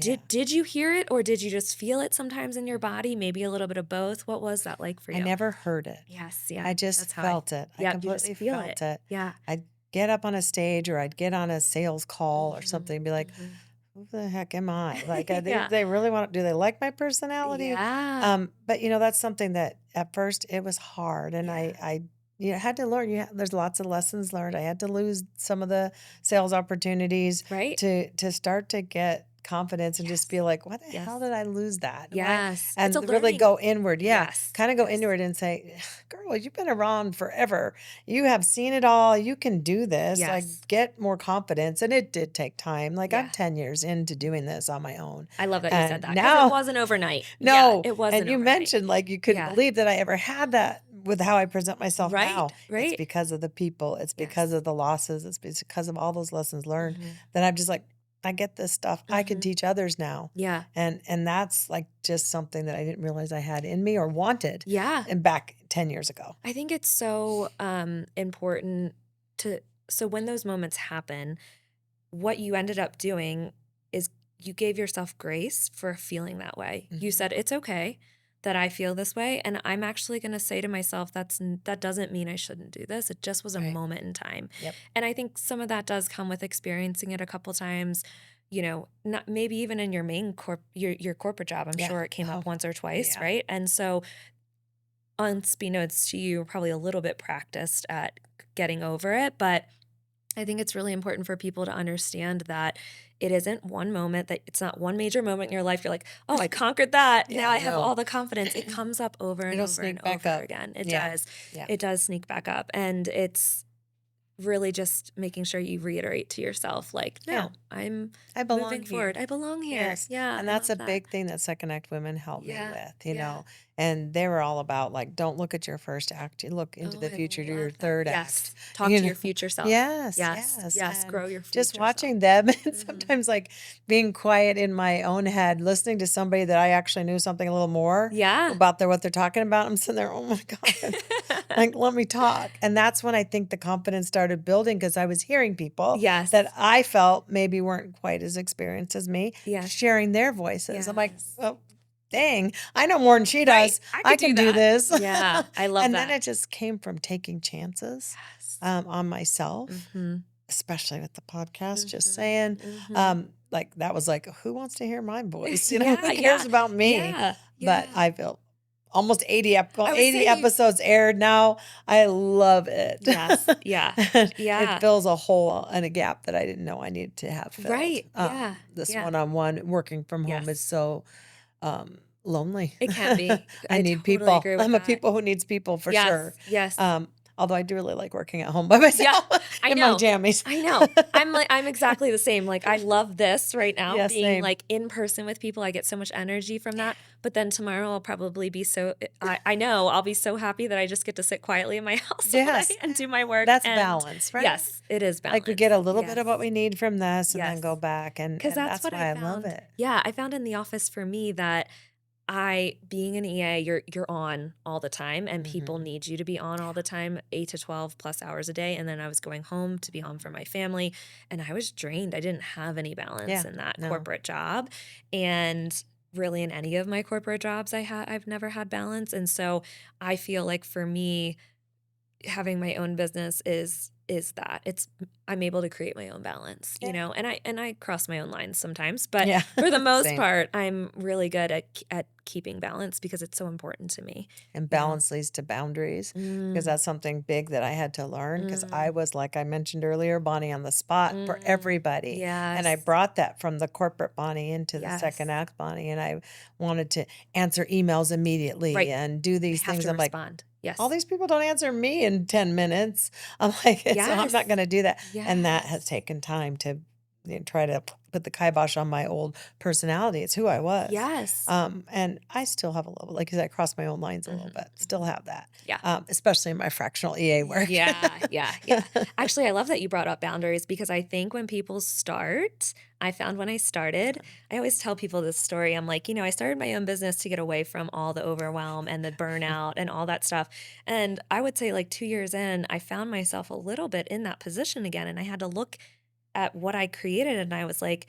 [SPEAKER 1] yeah.
[SPEAKER 2] did you hear it, or did you just feel it sometimes in your body? Maybe a little bit of both. What was that like for
[SPEAKER 1] I
[SPEAKER 2] you?
[SPEAKER 1] never heard it.
[SPEAKER 2] Yes, yeah.
[SPEAKER 1] I just
[SPEAKER 2] That's how I
[SPEAKER 1] felt it. I
[SPEAKER 2] Yep, you just
[SPEAKER 1] completely
[SPEAKER 2] feel it.
[SPEAKER 1] felt it.
[SPEAKER 2] Yeah.
[SPEAKER 1] I'd get up on a stage or I'd get on a sales call or
[SPEAKER 2] Mhm,
[SPEAKER 1] something and be like,
[SPEAKER 2] mhm.
[SPEAKER 1] who the heck am I? Like,
[SPEAKER 2] Yeah.
[SPEAKER 1] they really want, do they like my personality?
[SPEAKER 2] Yeah.
[SPEAKER 1] But that's something that at first it was hard. And
[SPEAKER 2] Yeah.
[SPEAKER 1] had to learn. There's lots of lessons learned. I had to lose some of the sales opportunities
[SPEAKER 2] Right?
[SPEAKER 1] to start to get confidence and just
[SPEAKER 2] Yes.
[SPEAKER 1] be like, what the hell
[SPEAKER 2] Yes.
[SPEAKER 1] did I lose that? Why?
[SPEAKER 2] Yes. It's a
[SPEAKER 1] And really
[SPEAKER 2] learning.
[SPEAKER 1] go inward. Yeah.
[SPEAKER 2] Yes.
[SPEAKER 1] Kind of go
[SPEAKER 2] Yes.
[SPEAKER 1] inward and say, girl, you've been around forever. You have seen it all. You can do this. Like,
[SPEAKER 2] Yes.
[SPEAKER 1] get more confidence. And it did take time. Like, I'm
[SPEAKER 2] Yeah.
[SPEAKER 1] 10 years into doing this on my own.
[SPEAKER 2] I love that you said
[SPEAKER 1] And
[SPEAKER 2] that because it
[SPEAKER 1] now,
[SPEAKER 2] wasn't overnight. Yeah,
[SPEAKER 1] no.
[SPEAKER 2] it
[SPEAKER 1] And
[SPEAKER 2] wasn't
[SPEAKER 1] you
[SPEAKER 2] overnight.
[SPEAKER 1] mentioned like you couldn't
[SPEAKER 2] Yeah.
[SPEAKER 1] believe that I ever had that with how I present myself now.
[SPEAKER 2] Right,
[SPEAKER 1] It's
[SPEAKER 2] right.
[SPEAKER 1] because of the people. It's because
[SPEAKER 2] Yes.
[SPEAKER 1] of the losses. It's because of all those lessons learned
[SPEAKER 2] Mhm,
[SPEAKER 1] that I'm just like, I get this stuff. I can
[SPEAKER 2] mhm.
[SPEAKER 1] teach others now.
[SPEAKER 2] Yeah.
[SPEAKER 1] And that's like just something that I didn't realize I had in me or wanted
[SPEAKER 2] Yeah.
[SPEAKER 1] and back 10 years ago.
[SPEAKER 2] I think it's so important to so when those moments happen, what you ended up doing is you gave yourself grace for feeling that way. You
[SPEAKER 1] Mhm.
[SPEAKER 2] said it's okay that I feel this way, and I'm actually going to say to myself that doesn't mean I shouldn't do this. It just was a
[SPEAKER 1] Right.
[SPEAKER 2] moment in time.
[SPEAKER 1] Yep.
[SPEAKER 2] And I think some of that does come with experiencing it a couple times, not maybe even in your main your corporate job. I'm
[SPEAKER 1] Yeah.
[SPEAKER 2] sure it came
[SPEAKER 1] Oh,
[SPEAKER 2] up once or twice,
[SPEAKER 1] yeah.
[SPEAKER 2] right? And so unbeknownst to you, you're probably a little bit practiced at getting over it, but I think it's really important for people to understand that it isn't one moment, that it's not one major moment in your life. You're like, oh, I conquered that.
[SPEAKER 1] Yeah,
[SPEAKER 2] Now I have
[SPEAKER 1] no.
[SPEAKER 2] all the confidence. It comes up over and
[SPEAKER 1] It'll
[SPEAKER 2] over and
[SPEAKER 1] sneak back
[SPEAKER 2] over
[SPEAKER 1] up.
[SPEAKER 2] again. It
[SPEAKER 1] Yeah.
[SPEAKER 2] does.
[SPEAKER 1] Yeah.
[SPEAKER 2] It does sneak back up. And it's really just making sure you reiterate to yourself, like,
[SPEAKER 1] Yeah.
[SPEAKER 2] no, I'm
[SPEAKER 1] I belong
[SPEAKER 2] moving forward.
[SPEAKER 1] here.
[SPEAKER 2] I belong here.
[SPEAKER 1] Yes.
[SPEAKER 2] Yeah,
[SPEAKER 1] And
[SPEAKER 2] I
[SPEAKER 1] that's
[SPEAKER 2] love
[SPEAKER 1] a
[SPEAKER 2] that.
[SPEAKER 1] big thing that Second Act Women helped me
[SPEAKER 2] Yeah.
[SPEAKER 1] with,
[SPEAKER 2] Yeah.
[SPEAKER 1] and they were all about like, don't look at your first act, you look into
[SPEAKER 2] Oh,
[SPEAKER 1] the
[SPEAKER 2] I
[SPEAKER 1] future to your
[SPEAKER 2] love that.
[SPEAKER 1] third act,
[SPEAKER 2] Yes. Talk
[SPEAKER 1] you
[SPEAKER 2] to
[SPEAKER 1] know?
[SPEAKER 2] your future self.
[SPEAKER 1] Yes,
[SPEAKER 2] Yes.
[SPEAKER 1] yes.
[SPEAKER 2] Yes.
[SPEAKER 1] And
[SPEAKER 2] Grow your
[SPEAKER 1] just
[SPEAKER 2] future self.
[SPEAKER 1] watching them and
[SPEAKER 2] Hmm.
[SPEAKER 1] sometimes like being quiet in my own head, listening to somebody that I actually knew something a little more
[SPEAKER 2] Yeah.
[SPEAKER 1] about what they're talking about. I'm sitting there, oh my God. Like, let me talk. And that's when I think the confidence started building because I was hearing people
[SPEAKER 2] Yes.
[SPEAKER 1] that I felt maybe weren't quite as experienced as me
[SPEAKER 2] Yes.
[SPEAKER 1] sharing their voices. I'm like,
[SPEAKER 2] Yes.
[SPEAKER 1] oh, dang, I know more than she
[SPEAKER 2] Right.
[SPEAKER 1] does.
[SPEAKER 2] I
[SPEAKER 1] I
[SPEAKER 2] could do
[SPEAKER 1] can do
[SPEAKER 2] that.
[SPEAKER 1] this.
[SPEAKER 2] Yeah. I love
[SPEAKER 1] And then
[SPEAKER 2] that.
[SPEAKER 1] it just came from taking chances
[SPEAKER 2] Yes.
[SPEAKER 1] on myself,
[SPEAKER 2] Mhm.
[SPEAKER 1] especially with the podcast, just
[SPEAKER 2] Mhm.
[SPEAKER 1] saying,
[SPEAKER 2] Mhm.
[SPEAKER 1] like that was like, who wants to hear my voice?
[SPEAKER 2] Yeah,
[SPEAKER 1] Who cares
[SPEAKER 2] yeah.
[SPEAKER 1] about me?
[SPEAKER 2] Yeah.
[SPEAKER 1] But
[SPEAKER 2] Yeah.
[SPEAKER 1] I feel almost
[SPEAKER 2] I was
[SPEAKER 1] 80
[SPEAKER 2] saying
[SPEAKER 1] episodes aired now. I love it.
[SPEAKER 2] yes. Yeah.
[SPEAKER 1] And it
[SPEAKER 2] Yeah.
[SPEAKER 1] fills a hole and a gap that I didn't know I needed to have filled.
[SPEAKER 2] Right. Yeah.
[SPEAKER 1] This
[SPEAKER 2] Yeah.
[SPEAKER 1] one-on-one working from home is
[SPEAKER 2] Yes.
[SPEAKER 1] so lonely.
[SPEAKER 2] It can be.
[SPEAKER 1] I
[SPEAKER 2] I
[SPEAKER 1] need
[SPEAKER 2] totally
[SPEAKER 1] people.
[SPEAKER 2] agree with
[SPEAKER 1] I'm a
[SPEAKER 2] that.
[SPEAKER 1] people who needs people for sure.
[SPEAKER 2] Yes. Yes.
[SPEAKER 1] Although I do really like working at home by
[SPEAKER 2] Yeah.
[SPEAKER 1] myself
[SPEAKER 2] I
[SPEAKER 1] in my
[SPEAKER 2] know.
[SPEAKER 1] jammies.
[SPEAKER 2] I know. I'm exactly the same. Like I love this right now,
[SPEAKER 1] Yeah,
[SPEAKER 2] being
[SPEAKER 1] same.
[SPEAKER 2] like in person with people. I get so much energy from that. But then tomorrow I'll probably be I know I'll be so happy that I just get to sit quietly in my house all day
[SPEAKER 1] Yes.
[SPEAKER 2] and do my work.
[SPEAKER 1] That's
[SPEAKER 2] And
[SPEAKER 1] balance, right?
[SPEAKER 2] yes, it is balance.
[SPEAKER 1] Like we get a little bit
[SPEAKER 2] Yes.
[SPEAKER 1] of what we need from this and then
[SPEAKER 2] Yes.
[SPEAKER 1] go back
[SPEAKER 2] Because
[SPEAKER 1] and
[SPEAKER 2] that's
[SPEAKER 1] that's
[SPEAKER 2] what I
[SPEAKER 1] why I love
[SPEAKER 2] found.
[SPEAKER 1] it.
[SPEAKER 2] Yeah, I found in the office for me that being an EA, you're on all the time, and people
[SPEAKER 1] Mhm.
[SPEAKER 2] need you to be on all the time, 8 to 12 plus hours a day. And then I was going home to be home for my family, and I was drained. I didn't have any balance
[SPEAKER 1] Yeah.
[SPEAKER 2] in that
[SPEAKER 1] No.
[SPEAKER 2] corporate job. And really in any of my corporate jobs I've never had balance. And so I feel like for me, having my own business is that I'm able to create my own balance,
[SPEAKER 1] Yeah.
[SPEAKER 2] and I cross my own lines sometimes, but
[SPEAKER 1] Yeah.
[SPEAKER 2] for the most
[SPEAKER 1] Same.
[SPEAKER 2] part, I'm really good at keeping balance because it's so important to me.
[SPEAKER 1] And
[SPEAKER 2] you know?
[SPEAKER 1] balance leads to boundaries because
[SPEAKER 2] Mm,
[SPEAKER 1] that's something big that I had to learn because I
[SPEAKER 2] mm,
[SPEAKER 1] was, like I mentioned earlier, Bonnie on the spot for
[SPEAKER 2] mm.
[SPEAKER 1] everybody. And I
[SPEAKER 2] Yes.
[SPEAKER 1] brought that from the corporate Bonnie into the
[SPEAKER 2] Yes.
[SPEAKER 1] second act Bonnie. And I wanted to answer emails immediately
[SPEAKER 2] Right.
[SPEAKER 1] and do
[SPEAKER 2] I
[SPEAKER 1] these
[SPEAKER 2] have
[SPEAKER 1] things.
[SPEAKER 2] to
[SPEAKER 1] I'm like,
[SPEAKER 2] respond.
[SPEAKER 1] all
[SPEAKER 2] Yes.
[SPEAKER 1] these people don't answer me in 10 minutes. I'm like, so I'm
[SPEAKER 2] Yes.
[SPEAKER 1] not going to do that. And that has
[SPEAKER 2] Yes.
[SPEAKER 1] taken time to try to put the kibosh on my old personality. It's who I was.
[SPEAKER 2] Yes.
[SPEAKER 1] And I still have a little, like you said, I cross my own lines a little bit. Still have that.
[SPEAKER 2] Yeah.
[SPEAKER 1] Especially in my fractional EA work.
[SPEAKER 2] Yeah. Actually, I love that you brought up boundaries because I think when people start, I found when I started, I always tell people this story. I'm like, I started my own business to get away from all the overwhelm and the burnout and all that stuff. And I would say like 2 years in, I found myself a little bit in that position again. And I had to look at what I created and I was like,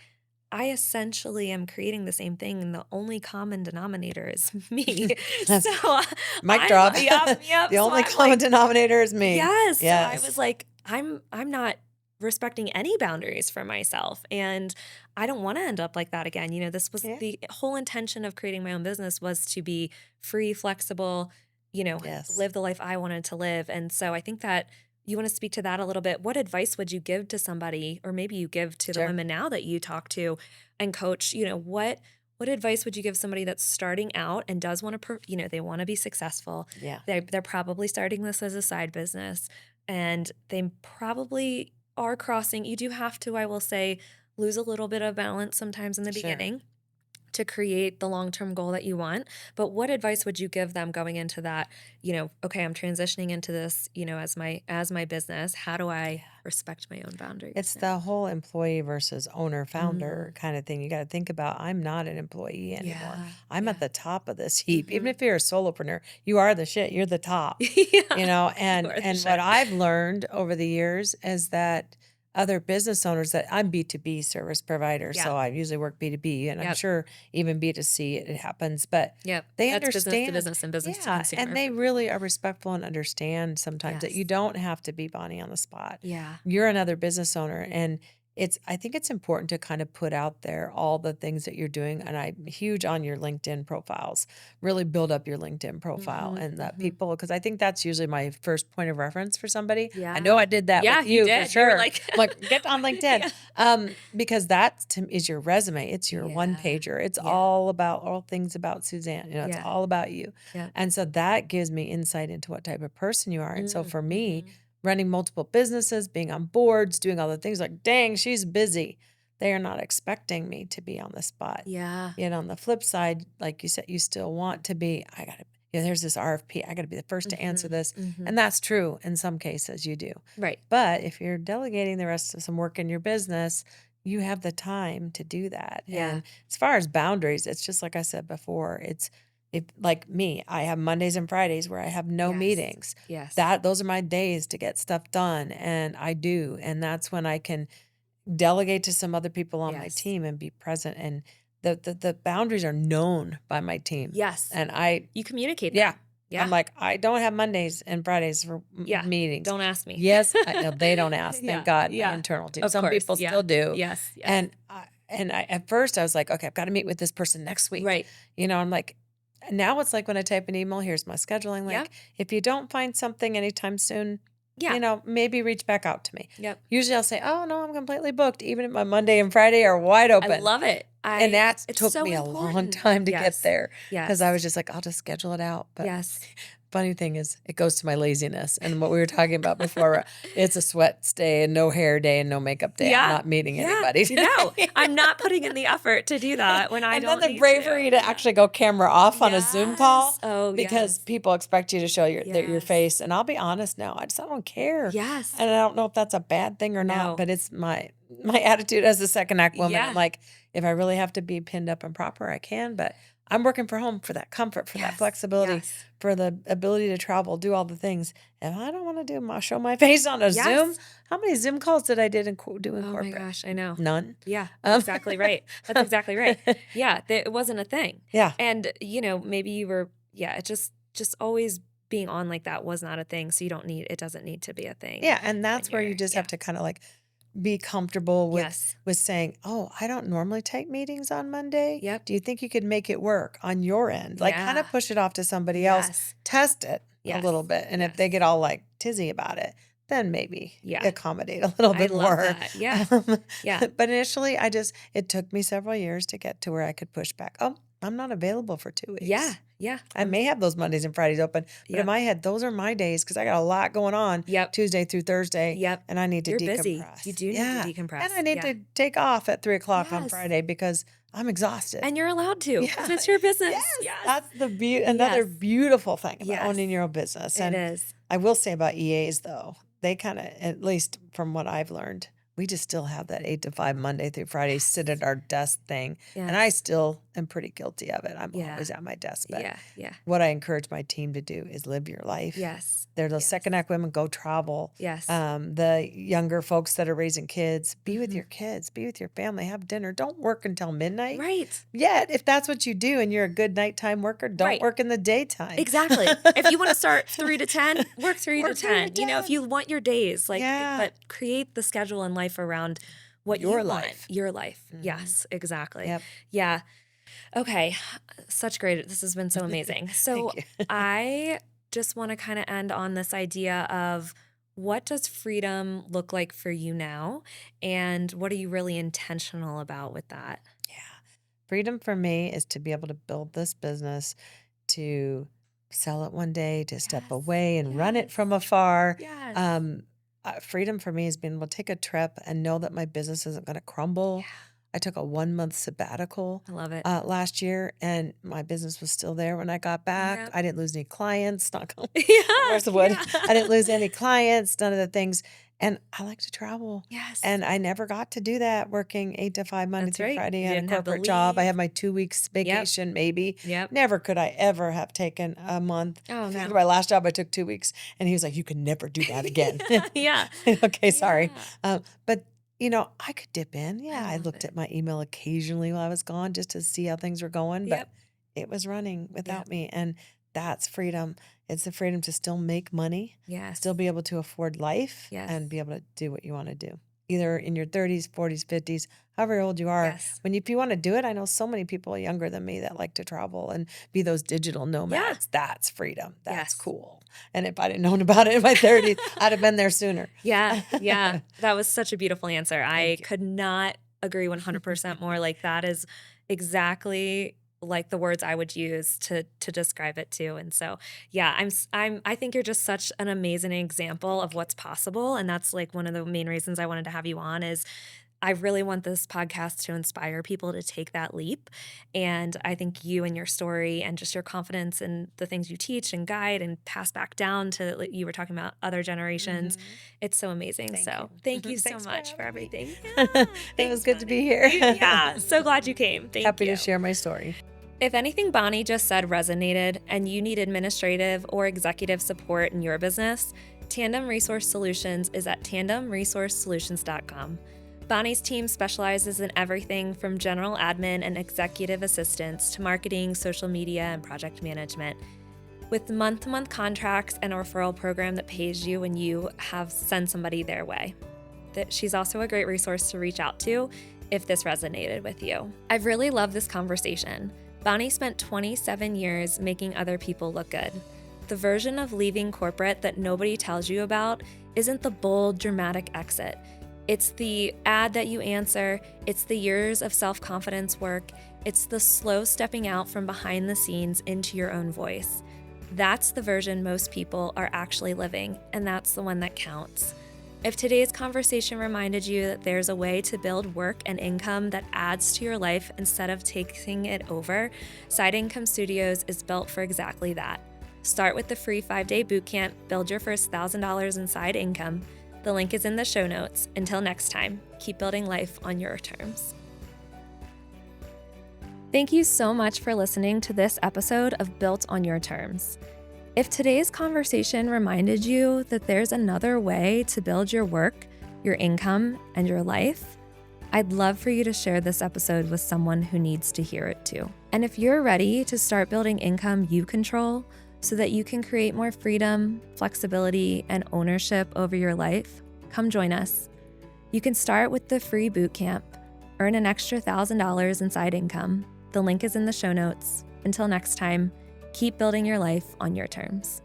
[SPEAKER 2] I essentially am creating the same thing, and the only common denominator is me.
[SPEAKER 1] That's
[SPEAKER 2] So
[SPEAKER 1] mic drop.
[SPEAKER 2] yep.
[SPEAKER 1] The
[SPEAKER 2] So
[SPEAKER 1] only
[SPEAKER 2] I'm
[SPEAKER 1] common
[SPEAKER 2] like,
[SPEAKER 1] denominator is me.
[SPEAKER 2] yes. So I
[SPEAKER 1] Yes.
[SPEAKER 2] was like, I'm not respecting any boundaries for myself, and I don't want to end up like that again. This was
[SPEAKER 1] Yeah.
[SPEAKER 2] the whole intention of creating my own business was to be free, flexible,
[SPEAKER 1] Yes.
[SPEAKER 2] live the life I wanted to live. And so I think that you want to speak to that a little bit. What advice would you give to somebody, or maybe you give to the
[SPEAKER 1] Sure.
[SPEAKER 2] women now that you talk to and coach? What advice would you give somebody that's starting out and does want to, they want to be successful?
[SPEAKER 1] Yeah.
[SPEAKER 2] They're probably starting this as a side business, and they probably are crossing. You do have to, I will say, lose a little bit of balance sometimes in the
[SPEAKER 1] Sure.
[SPEAKER 2] beginning to create the long-term goal that you want. But what advice would you give them going into that, okay, I'm transitioning into this, as my business. How do I respect my own boundaries?
[SPEAKER 1] It's the whole employee versus owner founder
[SPEAKER 2] Mm.
[SPEAKER 1] kind of thing. You got to think about, I'm not an employee anymore.
[SPEAKER 2] Yeah.
[SPEAKER 1] I'm at
[SPEAKER 2] Yeah.
[SPEAKER 1] the top of this heap. Even
[SPEAKER 2] Mhm.
[SPEAKER 1] if you're a solopreneur, you are the shit. You're the top.
[SPEAKER 2] Yeah.
[SPEAKER 1] And
[SPEAKER 2] You are the
[SPEAKER 1] and
[SPEAKER 2] shit.
[SPEAKER 1] what I've learned over the years is that other business owners, that I'm B2B service provider,
[SPEAKER 2] Yeah.
[SPEAKER 1] so I usually work B2B, and I'm
[SPEAKER 2] Yep.
[SPEAKER 1] sure even B2C it happens, but
[SPEAKER 2] Yep.
[SPEAKER 1] they
[SPEAKER 2] That's business to
[SPEAKER 1] understand.
[SPEAKER 2] business and business to
[SPEAKER 1] Yeah,
[SPEAKER 2] consumer.
[SPEAKER 1] and they really are respectful and understand sometimes that you
[SPEAKER 2] Yes.
[SPEAKER 1] don't have to be Bonnie on the spot.
[SPEAKER 2] Yeah.
[SPEAKER 1] You're another business owner, and I think it's important to kind of put out there all the things that you're doing, and I'm huge on your LinkedIn profiles. Really build up your LinkedIn profile,
[SPEAKER 2] Mhm.
[SPEAKER 1] and that
[SPEAKER 2] Mhm.
[SPEAKER 1] people, because I think that's usually my first point of reference for somebody. I know
[SPEAKER 2] Yeah.
[SPEAKER 1] I did that
[SPEAKER 2] Yeah,
[SPEAKER 1] with
[SPEAKER 2] you
[SPEAKER 1] you for
[SPEAKER 2] did. You were
[SPEAKER 1] sure.
[SPEAKER 2] like
[SPEAKER 1] I'm like, get on LinkedIn.
[SPEAKER 2] Yeah.
[SPEAKER 1] Because that is your resume. It's your one
[SPEAKER 2] Yeah.
[SPEAKER 1] pager. It's
[SPEAKER 2] Yeah.
[SPEAKER 1] all things about Suzanne. It's
[SPEAKER 2] Yeah.
[SPEAKER 1] all about you.
[SPEAKER 2] Yeah.
[SPEAKER 1] And so that gives me insight into what type of person you are. And so
[SPEAKER 2] Mm.
[SPEAKER 1] for me,
[SPEAKER 2] Mhm.
[SPEAKER 1] running multiple businesses, being on boards, doing all the things, like, dang, she's busy. They are not expecting me to be on the spot.
[SPEAKER 2] Yeah.
[SPEAKER 1] Yet on the flip side, like you said, you still want to be, there's this RFP, I got to be the first to answer
[SPEAKER 2] Mhm.
[SPEAKER 1] this.
[SPEAKER 2] Mhm.
[SPEAKER 1] And that's true in some cases, you do.
[SPEAKER 2] Right.
[SPEAKER 1] But if you're delegating the rest of some work in your business, you have the time to do that.
[SPEAKER 2] Yeah.
[SPEAKER 1] And as far as boundaries, it's just like I said before, if like me, I have Mondays and Fridays where I have no
[SPEAKER 2] Yes.
[SPEAKER 1] meetings.
[SPEAKER 2] Yes.
[SPEAKER 1] Those are my days to get stuff done, and I do. And that's when I can delegate to some other people on my
[SPEAKER 2] Yes.
[SPEAKER 1] team and be present. And the boundaries are known by my team.
[SPEAKER 2] Yes.
[SPEAKER 1] And
[SPEAKER 2] You communicate
[SPEAKER 1] yeah.
[SPEAKER 2] them. Yeah.
[SPEAKER 1] I'm like, I don't have Mondays and Fridays for
[SPEAKER 2] Yeah.
[SPEAKER 1] meetings.
[SPEAKER 2] Don't ask me.
[SPEAKER 1] Yes, I know they don't ask.
[SPEAKER 2] Yeah.
[SPEAKER 1] Thank God, my
[SPEAKER 2] Yeah.
[SPEAKER 1] internal team.
[SPEAKER 2] Of
[SPEAKER 1] Some
[SPEAKER 2] course.
[SPEAKER 1] people
[SPEAKER 2] Yeah.
[SPEAKER 1] still do.
[SPEAKER 2] Yes. Yes.
[SPEAKER 1] And at first I was like, okay, I've got to meet with this person next week.
[SPEAKER 2] Right.
[SPEAKER 1] I'm like, now it's like when I type an email, here's my scheduling link.
[SPEAKER 2] Yeah.
[SPEAKER 1] If you don't find something anytime soon,
[SPEAKER 2] Yeah.
[SPEAKER 1] maybe reach back out to me.
[SPEAKER 2] Yep.
[SPEAKER 1] Usually I'll say, oh no, I'm completely booked, even if my Monday and Friday are wide open.
[SPEAKER 2] I love it.
[SPEAKER 1] And that
[SPEAKER 2] It's
[SPEAKER 1] took
[SPEAKER 2] so
[SPEAKER 1] me a long
[SPEAKER 2] important.
[SPEAKER 1] time to
[SPEAKER 2] Yes.
[SPEAKER 1] get there, because I
[SPEAKER 2] Yes.
[SPEAKER 1] was just like, I'll just schedule it out. But
[SPEAKER 2] Yes.
[SPEAKER 1] funny thing is, it goes to my laziness. And what we were talking about before, it's a sweat day and no hair day and no makeup day. I'm
[SPEAKER 2] Yeah.
[SPEAKER 1] not meeting
[SPEAKER 2] Yeah.
[SPEAKER 1] anybody
[SPEAKER 2] No,
[SPEAKER 1] today.
[SPEAKER 2] I'm not putting in the effort to do that when I
[SPEAKER 1] And
[SPEAKER 2] don't
[SPEAKER 1] then the
[SPEAKER 2] need
[SPEAKER 1] bravery to
[SPEAKER 2] Yeah.
[SPEAKER 1] actually go camera off on a Zoom call,
[SPEAKER 2] Yes. Oh,
[SPEAKER 1] because
[SPEAKER 2] yes.
[SPEAKER 1] people expect you to show your
[SPEAKER 2] Yes.
[SPEAKER 1] face. And I'll be honest now, I don't care.
[SPEAKER 2] Yes.
[SPEAKER 1] And I don't know if that's a bad thing or
[SPEAKER 2] No.
[SPEAKER 1] not, but it's my attitude as a second act woman.
[SPEAKER 2] Yeah.
[SPEAKER 1] I'm like, if I really have to be pinned up and proper, I can. But I'm working from home for that comfort, for that
[SPEAKER 2] Yes.
[SPEAKER 1] flexibility,
[SPEAKER 2] Yes.
[SPEAKER 1] for the ability to travel, do all the things. If I don't want to show my face on a Zoom,
[SPEAKER 2] Yes.
[SPEAKER 1] how many Zoom calls did I do in
[SPEAKER 2] Oh my
[SPEAKER 1] corporate?
[SPEAKER 2] gosh, I know.
[SPEAKER 1] None.
[SPEAKER 2] Yeah,
[SPEAKER 1] Um,
[SPEAKER 2] exactly right. That's exactly right. Yeah, it wasn't a thing.
[SPEAKER 1] Yeah.
[SPEAKER 2] And, maybe you were, it just always being on like that was not a thing. So it doesn't need to be a thing.
[SPEAKER 1] Yeah. And
[SPEAKER 2] when
[SPEAKER 1] that's where you
[SPEAKER 2] you're-
[SPEAKER 1] just
[SPEAKER 2] yeah.
[SPEAKER 1] have to kind of like be comfortable with
[SPEAKER 2] Yes.
[SPEAKER 1] saying, oh, I don't normally take meetings on Monday.
[SPEAKER 2] Yep.
[SPEAKER 1] Do you think you could make it work on your end? Like, kind of
[SPEAKER 2] Yeah.
[SPEAKER 1] push it off to somebody else,
[SPEAKER 2] Yes.
[SPEAKER 1] test it a
[SPEAKER 2] Yes.
[SPEAKER 1] little bit. And if
[SPEAKER 2] Yes.
[SPEAKER 1] they get all like tizzy about it, then maybe
[SPEAKER 2] Yeah.
[SPEAKER 1] accommodate a little
[SPEAKER 2] I
[SPEAKER 1] bit
[SPEAKER 2] love
[SPEAKER 1] more.
[SPEAKER 2] that. Yeah.
[SPEAKER 1] Um,
[SPEAKER 2] Yeah.
[SPEAKER 1] But initially, it took me several years to get to where I could push back. Oh, I'm not available for 2
[SPEAKER 2] Yeah.
[SPEAKER 1] weeks.
[SPEAKER 2] Yeah.
[SPEAKER 1] I may have those Mondays and Fridays open, but in
[SPEAKER 2] Yep.
[SPEAKER 1] my head, those are my days because I got a lot going on
[SPEAKER 2] Yep.
[SPEAKER 1] Tuesday through Thursday,
[SPEAKER 2] Yep.
[SPEAKER 1] and I need to
[SPEAKER 2] You're busy. You
[SPEAKER 1] decompress.
[SPEAKER 2] do need to
[SPEAKER 1] Yeah, and I
[SPEAKER 2] decompress.
[SPEAKER 1] need
[SPEAKER 2] Yeah.
[SPEAKER 1] to take off at 3 o'clock on
[SPEAKER 2] Yes.
[SPEAKER 1] Friday because I'm exhausted.
[SPEAKER 2] And you're allowed to because
[SPEAKER 1] Yeah,
[SPEAKER 2] it's your
[SPEAKER 1] yes,
[SPEAKER 2] business. Yes.
[SPEAKER 1] that's the another
[SPEAKER 2] Yes.
[SPEAKER 1] beautiful thing about
[SPEAKER 2] Yes.
[SPEAKER 1] owning your own business.
[SPEAKER 2] It
[SPEAKER 1] And
[SPEAKER 2] is.
[SPEAKER 1] I will say about EAs though, they kind of, at least from what I've learned, we just still have that 8 to 5 Monday through Friday sit at our desk thing. And I
[SPEAKER 2] Yes.
[SPEAKER 1] still am pretty guilty of it. I'm
[SPEAKER 2] Yeah.
[SPEAKER 1] always at my desk. But
[SPEAKER 2] Yeah. Yeah.
[SPEAKER 1] what I encourage my team to do is live your life.
[SPEAKER 2] Yes.
[SPEAKER 1] They're those
[SPEAKER 2] Yes.
[SPEAKER 1] second act women, go travel.
[SPEAKER 2] Yes.
[SPEAKER 1] The younger folks that are raising kids, be with
[SPEAKER 2] Mhm.
[SPEAKER 1] your kids, be with your family, have dinner. Don't work until midnight.
[SPEAKER 2] Right.
[SPEAKER 1] Yet, if that's what you do and you're a good nighttime worker, don't
[SPEAKER 2] Right.
[SPEAKER 1] work in the daytime.
[SPEAKER 2] Exactly. If you want to start 3 to 10, work 3 to
[SPEAKER 1] Work 3 to
[SPEAKER 2] 10. You know, if
[SPEAKER 1] 10.
[SPEAKER 2] you want your days, like,
[SPEAKER 1] Yeah.
[SPEAKER 2] but create the schedule and life around what
[SPEAKER 1] Your
[SPEAKER 2] you
[SPEAKER 1] life.
[SPEAKER 2] want. Your life.
[SPEAKER 1] Mhm.
[SPEAKER 2] Yes, exactly.
[SPEAKER 1] Yep.
[SPEAKER 2] Yeah. Okay. Such great. This has been so amazing. So
[SPEAKER 1] Thank you.
[SPEAKER 2] I just want to kind of end on this idea of what does freedom look like for you now? And what are you really intentional about with that?
[SPEAKER 1] Yeah. Freedom for me is to be able to build this business, to sell it one day, to step
[SPEAKER 2] Yes.
[SPEAKER 1] away and run it
[SPEAKER 2] Yes.
[SPEAKER 1] from afar.
[SPEAKER 2] Yes.
[SPEAKER 1] Freedom for me has been able to take a trip and know that my business isn't going to crumble.
[SPEAKER 2] Yeah.
[SPEAKER 1] I took a 1 month sabbatical
[SPEAKER 2] I love it.
[SPEAKER 1] last year, and my business was still there when I got back.
[SPEAKER 2] Yep.
[SPEAKER 1] I didn't lose any clients. Knock on
[SPEAKER 2] Yeah.
[SPEAKER 1] where's the wood?
[SPEAKER 2] Yeah.
[SPEAKER 1] I didn't lose any clients, none of the things. And I like to travel.
[SPEAKER 2] Yes.
[SPEAKER 1] And I never got to do that working 8 to 5 Monday
[SPEAKER 2] That's
[SPEAKER 1] through
[SPEAKER 2] right.
[SPEAKER 1] Friday
[SPEAKER 2] You
[SPEAKER 1] at a
[SPEAKER 2] didn't have the
[SPEAKER 1] corporate job. I
[SPEAKER 2] leave.
[SPEAKER 1] had my 2 weeks vacation, maybe.
[SPEAKER 2] Yep.
[SPEAKER 1] Never could I ever have taken a month.
[SPEAKER 2] Oh,
[SPEAKER 1] I think
[SPEAKER 2] no.
[SPEAKER 1] my last job, I took 2 weeks, and he was like, "You can never do that again."
[SPEAKER 2] Yeah.
[SPEAKER 1] Okay, sorry.
[SPEAKER 2] Yeah.
[SPEAKER 1] But I could dip in. Yeah, I
[SPEAKER 2] love
[SPEAKER 1] looked
[SPEAKER 2] it.
[SPEAKER 1] at my email occasionally while I was gone just to see how things were going, but
[SPEAKER 2] Yep.
[SPEAKER 1] it was running without
[SPEAKER 2] Yep.
[SPEAKER 1] me. And that's freedom. It's the freedom to still make money,
[SPEAKER 2] Yes.
[SPEAKER 1] still be able to afford life,
[SPEAKER 2] Yes.
[SPEAKER 1] and be able to do what you want to do. Either in your 30s, 40s, 50s, however old you are.
[SPEAKER 2] Yes.
[SPEAKER 1] If you want to do it, I know so many people younger than me that like to travel and be those digital nomads. That's freedom. That's
[SPEAKER 2] Yes.
[SPEAKER 1] cool. And if I'd have known about it in my 30s, I'd have been there sooner.
[SPEAKER 2] Yeah. Yeah. That was such a beautiful answer. I
[SPEAKER 1] you.
[SPEAKER 2] could not agree 100% more. Like that is exactly like the words I would use to describe it too. And so, yeah, I think you're just such an amazing example of what's possible. And that's like one of the main reasons I wanted to have you on is I really want this podcast to inspire people to take that leap. And I think you and your story and just your confidence and the things you teach and guide and pass back down to, like you were talking about, other generations.
[SPEAKER 1] Mhm.
[SPEAKER 2] It's so amazing.
[SPEAKER 1] Thank
[SPEAKER 2] so
[SPEAKER 1] you.
[SPEAKER 2] thank you so
[SPEAKER 1] Thanks for
[SPEAKER 2] much for
[SPEAKER 1] having me.
[SPEAKER 2] everything.
[SPEAKER 1] It
[SPEAKER 2] Thanks,
[SPEAKER 1] was good to be
[SPEAKER 2] Bonnie.
[SPEAKER 1] here.
[SPEAKER 2] Yeah, so glad you came. Thank
[SPEAKER 1] Happy
[SPEAKER 2] you.
[SPEAKER 1] to share my story.
[SPEAKER 2] If anything Bonnie just said resonated and you need administrative or executive support in your business, Tandem Resource Solutions is at tandemresourcesolutions.com. Bonnie's team specializes in everything from general admin and executive assistance to marketing, social media, and project management. With month-to-month contracts and a referral program that pays you when you send somebody their way. She's also a great resource to reach out to if this resonated with you. I've really loved this conversation. Bonnie spent 27 years making other people look good. The version of leaving corporate that nobody tells you about isn't the bold, dramatic exit. It's the ad that you answer, it's the years of self-confidence work, it's the slow stepping out from behind the scenes into your own voice. That's the version most people are actually living, and that's the one that counts. If today's conversation reminded you that there's a way to build work and income that adds to your life instead of taking it over, Side Income Studios is built for exactly that. Start with the free 5-day bootcamp, build your first $1,000 in side income. The link is in the show notes. Until next time, keep building life on your terms. Thank you so much for listening to this episode of Built on Your Terms. If today's conversation reminded you that there's another way to build your work, your income, and your life, I'd love for you to share this episode with someone who needs to hear it too. And if you're ready to start building income you control so that you can create more freedom, flexibility, and ownership over your life, come join us. You can start with the free bootcamp, earn an extra $1,000 in side income. The link is in the show notes. Until next time, keep building your life on your terms.